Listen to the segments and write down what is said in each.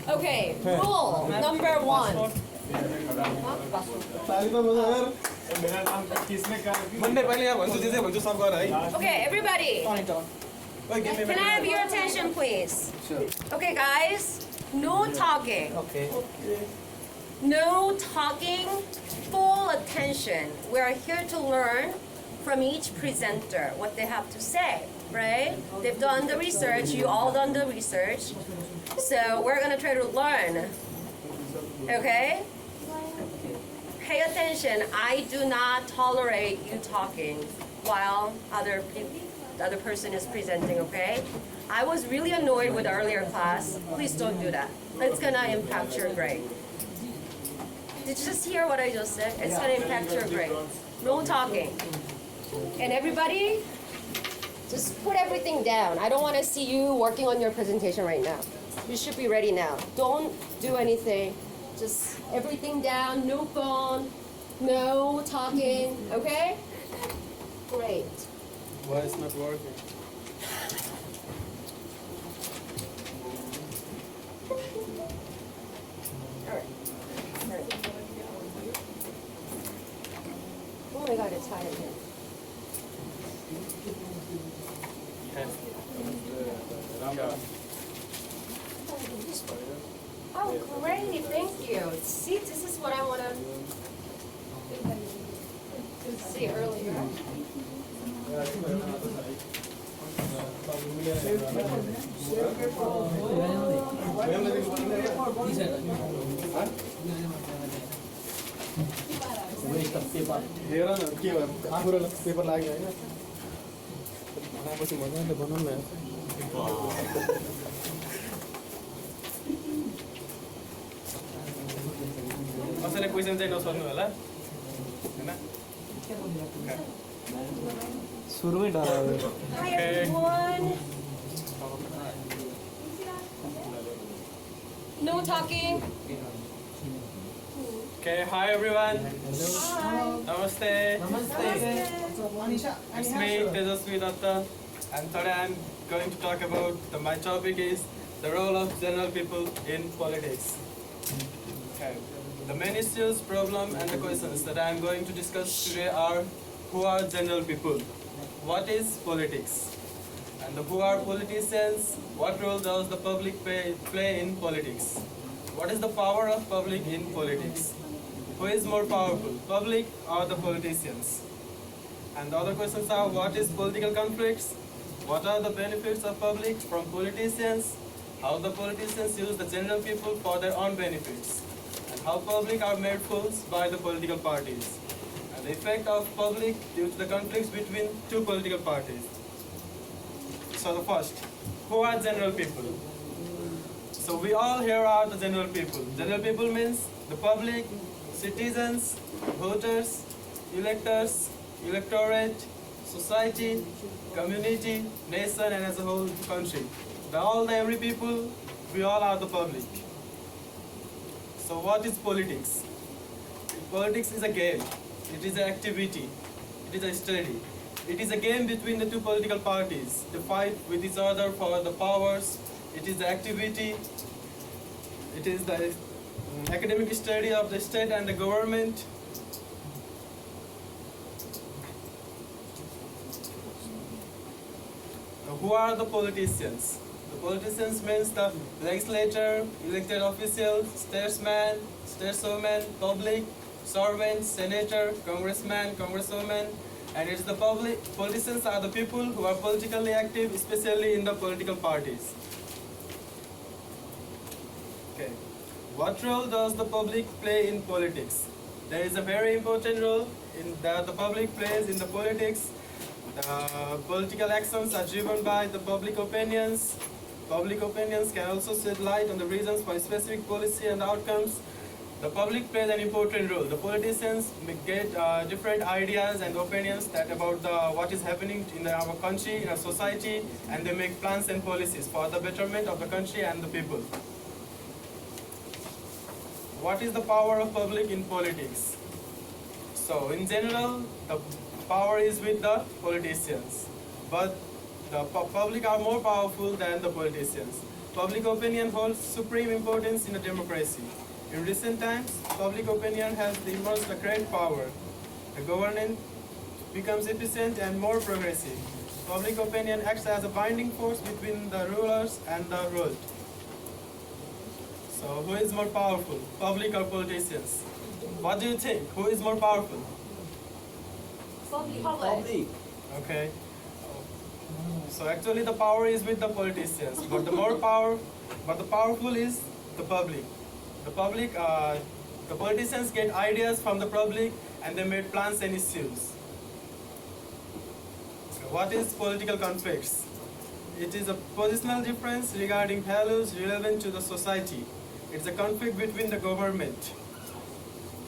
Okay, rule number 1. Okay, everybody. Can I have your attention, please? Sure. Okay, guys. No talking. Okay. No talking. Full attention. We are here to learn from each presenter what they have to say, right? They've done the research. You all done the research. So we're gonna try to learn. Okay? Pay attention. I do not tolerate you talking while other person is presenting, okay? I was really annoyed with the earlier class. Please don't do that. It's gonna impact your grade. Did you just hear what I just said? It's gonna impact your grade. No talking. And everybody, just put everything down. I don't wanna see you working on your presentation right now. You should be ready now. Don't do anything. Just everything down, no phone, no talking, okay? Great. Why it's not working? All right. Oh my God, it's hot in here. Oh, great, thank you. See, this is what I want to see earlier. हेर न के भयो आफूलाई paper लाग्यो होइन बनाएपछि मजाले बनाउनु न कसैले क्वेसन चाहिँ नसोध्नु होला हैन सुरुमै डरायो Hi, everyone. No talking. Okay, hi everyone. Hi. Namaste. It's me, Tejasvi Datta, and today I'm going to talk about my topic is the role of general people in politics. Okay. The main issues, problem, and the questions that I'm going to discuss today are: who are general people? What is politics? And who are politicians? What role does the public play in politics? What is the power of public in politics? Who is more powerful, public or the politicians? And the other questions are: what is political conflicts? What are the benefits of public from politicians? How the politicians use the general people for their own benefits? And how public are made fools by the political parties? And the effect of public due to the conflicts between two political parties. So the first, who are general people? So we all here are the general people. General people means the public, citizens, voters, electors, electorate, society, community, nation, and as a whole country. All the every people, we all are the public. So what is politics? Politics is a game. It is an activity. It is a study. It is a game between the two political parties. They fight with each other for the powers. It is the activity. It is the academic study of the state and the government. Now, who are the politicians? The politicians means the legislator, elected officials, statesman, stateswoman, public, servants, senator, congressman, congresswoman, and it's the public. Politicians are the people who are politically active, especially in the political parties. Okay. What role does the public play in politics? There is a very important role in that the public plays in the politics. The political actions are driven by the public opinions. Public opinions can also shed light on the reasons for specific policy and outcomes. The public plays an important role. The politicians get different ideas and opinions about what is happening in our country, in our society, and they make plans and policies for the betterment of the country and the people. What is the power of public in politics? So, in general, the power is with the politicians, but the public are more powerful than the politicians. Public opinion holds supreme importance in a democracy. In recent times, public opinion has emerged a great power. The government becomes efficient and more progressive. Public opinion acts as a binding force between the rulers and the ruled. So, who is more powerful, public or politicians? What do you think? Who is more powerful? Public. Okay. So actually the power is with the politicians, but the powerful is the public. The politicians get ideas from the public and they make plans and issues. So what is political conflicts? It is a positional difference regarding values relevant to the society. It's a conflict between the government.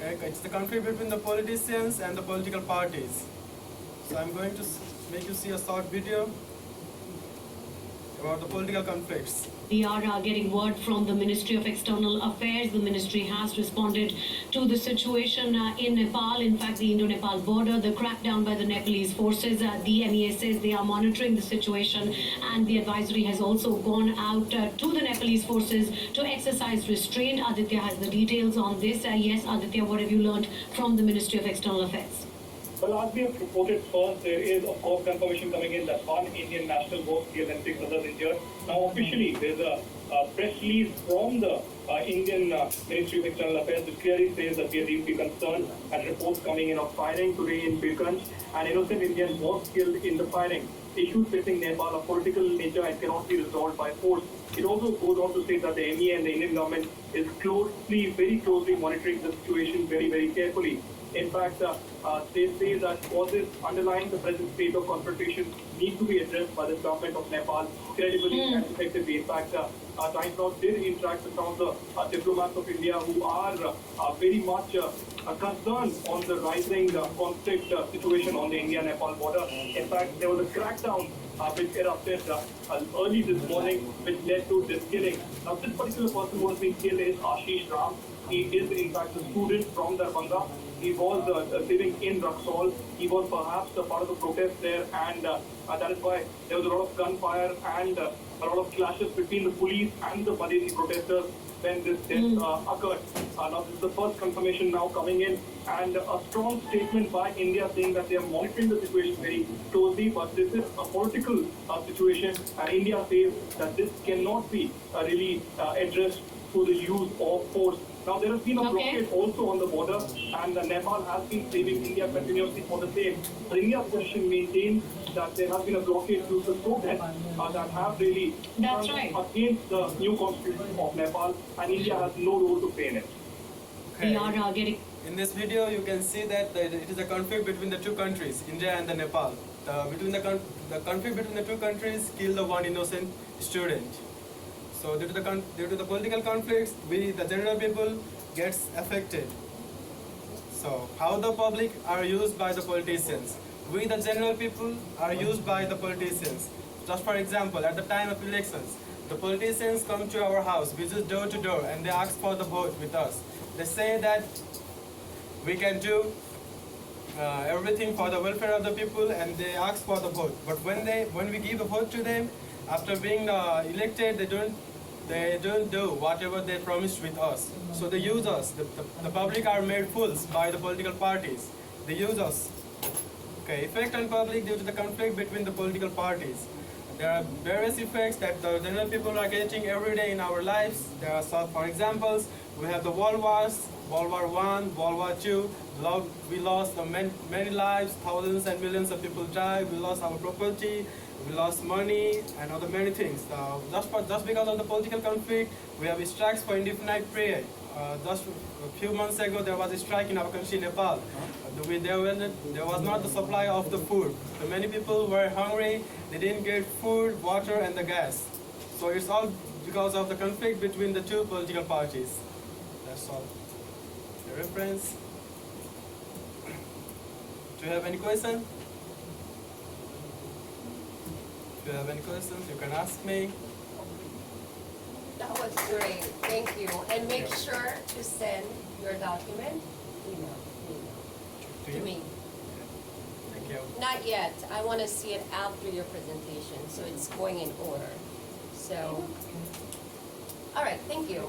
Okay? It's the conflict between the politicians and the political parties. So I'm going to make you see a short video about the political conflicts. We are getting word from the Ministry of External Affairs. The ministry has responded to the situation in Nepal. In fact, the Indo-Nepal border, the crackdown by the Nepalese forces. The MEA says they are monitoring the situation, and the advisory has also gone out to the Nepalese forces to exercise restraint. Aditya has the details on this. Yes, Aditya, what have you learned from the Ministry of External Affairs? Well, as we have reported first, there is of course confirmation coming in that one Indian national was killed and 6 others injured. Now officially there's a press release from the Indian Ministry of External Affairs which clearly says that we are deeply concerned at reports coming in of firing today in Birkanj. An innocent Indian was killed in the firing. Issues facing Nepal of political nature and cannot be resolved by force. It also goes on to say that the MEA and the Indian government is very closely monitoring the situation very carefully. In fact, they say that causes underlying the present state of confrontation need to be addressed by the government of Nepal credibly and effectively. In fact, Times Now did interact with some of the diplomats of India who are very much concerned on the rising conflict situation on the India-Nepal border. In fact, there was a crackdown which erupted early this morning, which led to this killing. Now, this particular person who has been killed is Ashish Ram. He is, in fact, a student from Darbhanga. He was living in Raxaul. He was perhaps a part of the protest there, and that is why there was a lot of gunfire and a lot of clashes between the police and the Padesi protesters when this death occurred. Now, this is the first confirmation now coming in, and a strong statement by India saying that they are monitoring the situation very closely, but this is a political situation, and India says that this cannot be really addressed through the use of force. Now, there has been a blockade also on the border, and Nepal has been blaming India continuously for the same. But India's position maintains that there has been a blockade due to protests that have really That's come right. against the new constitution of Nepal, and India has no role to play in it. We are getting... In this video, you can see that it is a conflict between the two countries, India and the Nepal. The conflict between the two countries killed the one innocent student. So due to the political conflicts, we, the general people, gets affected. So how the public are used by the politicians. We, the general people, are used by the politicians. Just for example, at the time of elections, the politicians come to our house, visit door to door, and they ask for the vote with us. They say that we can do everything for the welfare of the people, and they ask for the vote. But when we give the vote to them, after being elected, they don't do whatever they promised with us. So they use us. The public are made fools by the political parties. They use us. Okay, effect on public due to the conflict between the political parties. There are various effects that the general people are getting every day in our lives. There are some, for examples, we have the world wars, World War I, World War II. We lost many lives, thousands and millions of people died. We lost our property. We lost money and other many things. Just because of the political conflict, we have strikes for indefinite period. Just a few months ago, there was a strike in our country, Nepal. There was not the supply of the food. So many people were hungry. They didn't get food, water, and the gas. So it's all because of the conflict between the two political parties. That's all. The reference. Do you have any question? If you have any questions, you can ask me. That was great. Thank you. And make sure to send your document to me. Thank you. Not yet. I want to see it after your presentation, so it's going in order. So All right, thank you.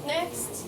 Next,